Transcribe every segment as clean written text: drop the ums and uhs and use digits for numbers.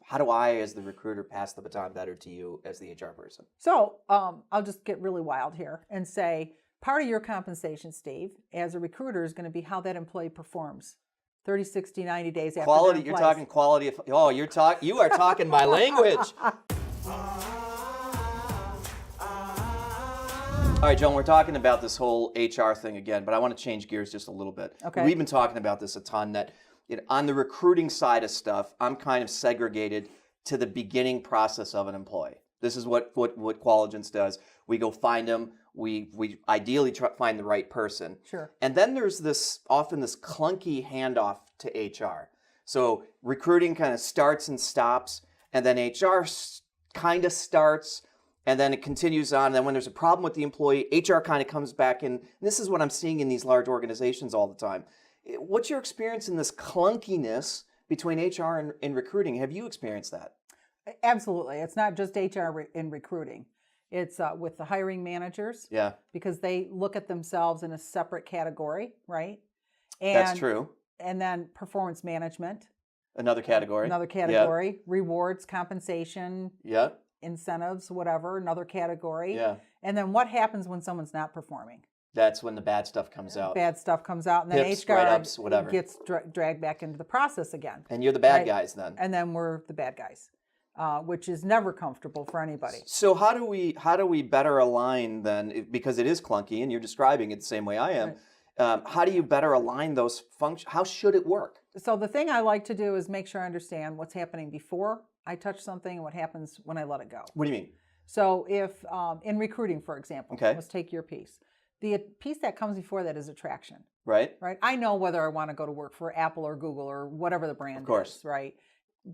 how do I, as the recruiter, pass the baton better to you as the HR person? So I'll just get really wild here and say part of your compensation, Steve, as a recruiter is going to be how that employee performs 30, 60, 90 days after Quality, they're you're in talking place. quality of, you are talking my language. All right, Joan, we're talking about this whole HR thing again, but I want to change gears just a little bit. Okay. We've been talking about this a ton, that on the recruiting side of stuff, I'm kind of segregated to the beginning process of an employee. This is what Qualigence does. We go find them. We ideally try to find the right person. Sure. And then there's often this clunky handoff to HR. So recruiting kind of starts and stops, and then HR kind of starts, and then it continues on. And then when there's a problem with the employee, HR kind of comes back in. And this is what I'm seeing in these large organizations all the time. What's your experience in this clunkiness between HR and recruiting? Have you experienced that? Absolutely. It's not just HR in recruiting. It's with the hiring managers. Yeah. Because they look at themselves in a separate category, right? And, That's true. And then performance management. Another category. Another category. Yeah. Rewards, compensation. Yeah. Incentives, whatever, another category. Yeah. And then what happens when someone's not performing? That's when the bad stuff comes out. Bad stuff comes out, and then Pips, HR write-ups, whatever. gets dragged back into the process again. And you're the bad right? guys then. And then we're the bad guys, which is never comfortable for anybody. So how do we better align then, because it is clunky, and you're describing it the same way I am. Right. How do you better align those functions? How should it work? So the thing I like to do is make sure I understand what's happening before I touch something and what happens when I let it go. What do you mean? So if in recruiting, for example, okay. let's take your piece. The piece that comes before that is attraction. Right. Right. I know whether I want to go to work for Apple or Google or whatever the brand is, right?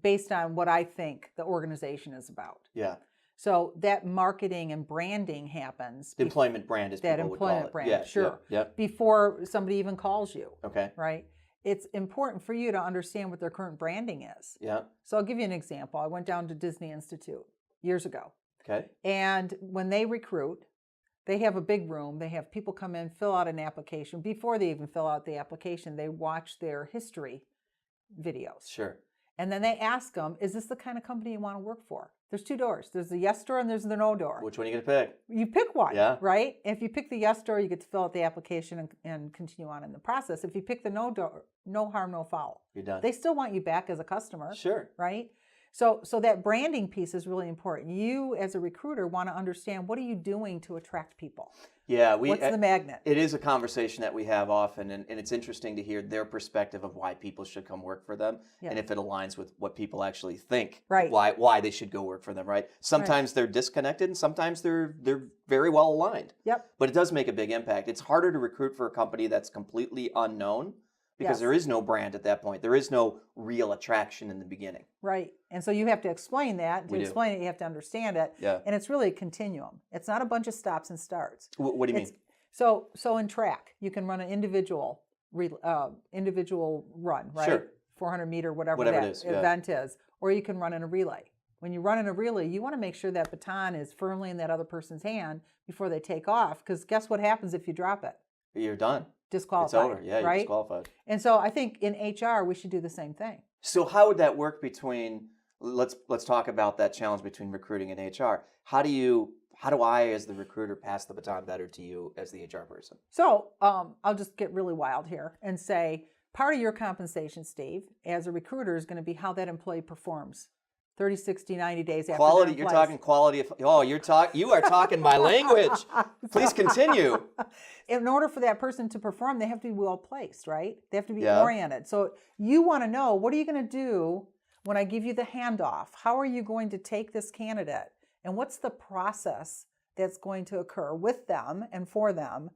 Based on what I think the organization is about. Yeah. So that marketing and branding happens. The employment brand, as people would call it. That employment brand, yeah, sure. Yeah. Before somebody even calls you. Okay. Right. It's important for you to understand what their current branding is. Yeah. So I'll give you an example. I went down to Disney Institute years ago. Okay. And when they recruit, they have a big room. They have people come in, fill out an application. Before they even fill out the application, they watch their history videos. Sure. And then they ask them, is this the kind of company you want to work for? There's two doors. There's the yes door and there's the no door. Which one are you going to pick? You pick one, yeah. right? If you pick the yes door, you get to fill out the application and continue on in the process. If you pick the no door, no harm, no foul. You're done. They still want you back as a customer. Sure. Right? So that branding piece is really important. You, as a recruiter, want to understand, what are you doing to attract people? Yeah, what's the magnet? It is a conversation that we have often, and it's interesting to hear their perspective of why people should come work for them, and if it aligns with what people actually think, right? Why they should go work for them, right? Sometimes they're disconnected, and sometimes they're very well aligned. Yep. But it does make a big impact. It's harder to recruit for a company that's completely unknown, because there is no brand at that point. There is no real attraction in the beginning. Right. And so you have to explain that. To explain it, you have to understand it. Yeah. And it's really a continuum. It's not a bunch of stops and starts. What do you mean? So in track, you can run an individual run, right? Sure. 400-meter, whatever it that is, event is. Or you can run in a relay. When you run in a relay, you want to make sure that baton is firmly in that other person's hand before they take off, because guess what happens if you drop it? You're done. Disqualified. It's over. Yeah, you're right? disqualified. And so I think in HR, we should do the same thing. So how would that work between, let's talk about that challenge between recruiting and HR. How do I, as the recruiter, pass the baton better to you as the HR person? So I'll just get really wild here and say part of your compensation, Steve, as a recruiter is going to be how that employee performs 30, 60, 90 days after quality. they're in You're place. talking quality of. Oh, you are talking my language. Please continue. In order for that person to perform, they have to be well placed, right? They have to be oriented. So you want to know, what are you going to do when I give you the handoff? How are you going to take this candidate? And what's the process that's going to occur with them and for them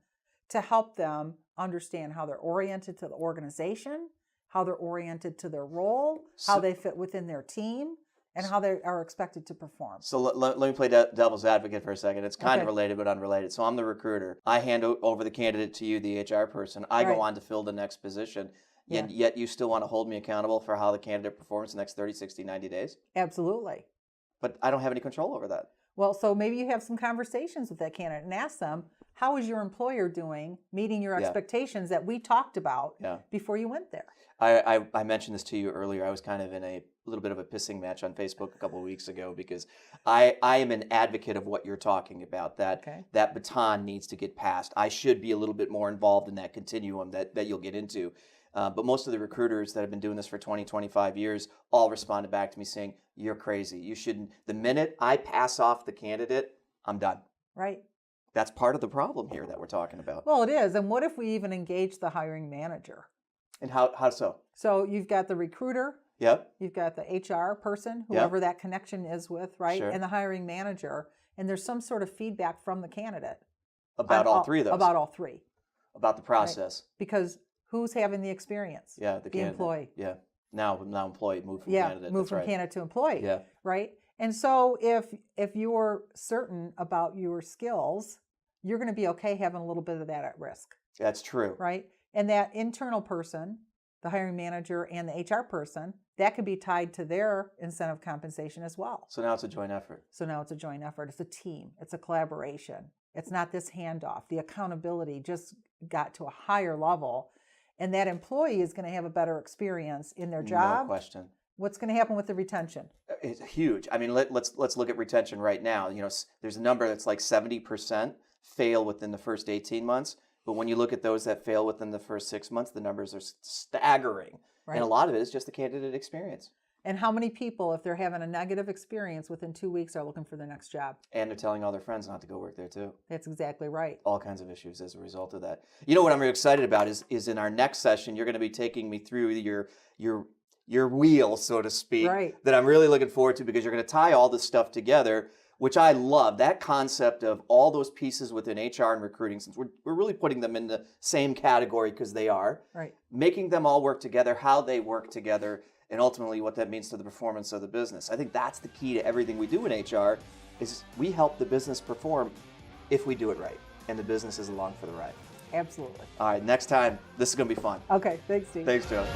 to help them understand how they're oriented to the organization, how they're oriented to their role, how they fit within their team, and how they are expected to perform. So let me play devil's advocate for a second. It's kind of related but unrelated. So I'm the recruiter. I hand over the candidate to you, the HR person. I go on to fill the next position. And yet you still want to hold me accountable for how the candidate performs the next 30, 60, 90 days? Absolutely. But I don't have any control over that. Well, so maybe you have some conversations with that candidate and ask them, how is your employer doing meeting your expectations that we talked about before you went there? I mentioned this to you earlier. I was kind of in a little bit of a pissing match on Facebook a couple of weeks ago because I am an advocate of what you're talking about, that that baton needs to get passed. I should be a little bit more involved in that continuum that you'll get into. But most of the recruiters that have been doing this for 20, 25 years all responded back to me saying, you're crazy. You shouldn't. The minute I pass off the candidate, I'm done. Right. That's part of the problem here that we're talking about. Well, it is. And what if we even engage the hiring manager? And how so? So you've got the recruiter. Yep. You've got the HR person, whoever that connection is with, right? Sure. And the hiring manager. And there's some sort of feedback from the candidate. About all three of those. About all three. About the process. Right? Because who's having the experience? Yeah, the employee. Yeah. Now employee, move from candidate. Move from candidate to employee. Yeah. Right? And so if you're certain about your skills, you're going to be okay having a little bit of that at risk. That's true. Right? And that internal person, the hiring manager and the HR person, that could be tied to their incentive compensation as well. So now it's a joint effort. It's a team. It's a collaboration. It's not this handoff. The accountability just got to a higher level. And that employee is going to have a better experience in their job. No question. What's going to happen with the retention? It's huge. I mean, let's look at retention right now. You know, there's a number that's like 70% fail within the first 18 months. But when you look at those that fail within the first 6 months, the numbers are staggering. Right. And a lot of it is just the candidate experience. And how many people, if they're having a negative experience within 2 weeks, are looking for their next job? And they're telling all their friends not to go work there too. That's exactly right. All kinds of issues as a result of that. You know what I'm really excited about is in our next session, you're going to be taking me through your wheel, so to speak, that I'm really looking forward to, because you're going to tie all this stuff together, which I love. That concept of all those pieces within HR and recruiting, since we're really putting them in the same category because they are, making them all work together, how they work together, and ultimately what that means to the performance of the business. I think that's the key to everything we do in HR, is we help the business perform if we do it right, and the business is along for the ride. Absolutely. All right, next time, this is going to be fun. Okay, thanks, Steve. Thanks, Joe.